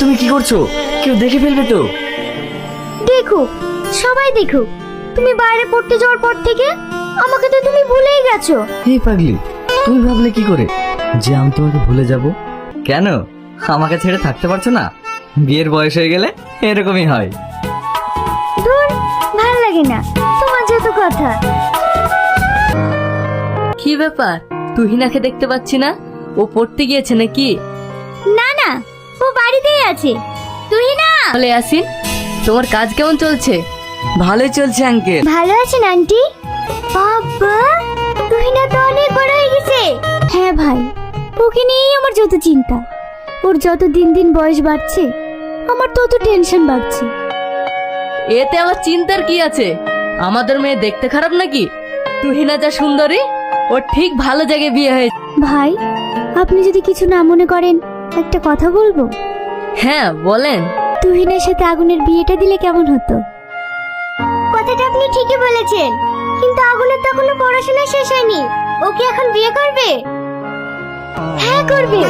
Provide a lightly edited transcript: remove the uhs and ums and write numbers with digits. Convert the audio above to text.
তুমি কি করছো? কেউ দেখে ফেলবে তো। দেখো, সবাই দেখো, তুমি বাইরে পড়তে যাওয়ার পর থেকে আমাকে তো তুমি ভুলেই গেছো। এই পাগলি, তুমি ভাবলে কি করে যে আমি তোমাকে ভুলে যাব? কেন আমাকে ছেড়ে থাকতে পারছো না? বিয়ের বয়স হয়ে গেলে এরকমই হয়। ধুর, ভালো লাগে না তোমার যত কথা। কি ব্যাপার, তুহিনাকে দেখতে পাচ্ছি না? ও পড়তে গিয়েছে নাকি? না না, ও বাড়িতেই আছে। তুই না বলে আসিন, তোমার কাজ কেমন চলছে? ভালোই চলছে আঙ্কেল। ভালো আছেন আন্টি? বাবা, তুই না তো অনেক বড় হয়ে গেছে। হ্যাঁ ভাই, ওকে নিয়েই আমার যত চিন্তা। ওর যত দিন দিন বয়স বাড়ছে, আমার তত টেনশন বাড়ছে। এতে আবার চিন্তার কি আছে? আমাদের মেয়ে দেখতে খারাপ নাকি? তুহিনা যা সুন্দরী, ও ঠিক ভালো জায়গায় বিয়ে হয়েছে। ভাই, আপনি যদি কিছু না মনে করেন একটা কথা বলবো। হ্যাঁ বলেন। তুহিনের সাথে আগুনের বিয়েটা দিলে কেমন হতো? কথাটা আপনি ঠিকই বলেছেন, কিন্তু আগুনের তো এখনো পড়াশোনা শেষ হয়নি। ও কি এখন বিয়ে করবে? হ্যাঁ করবে।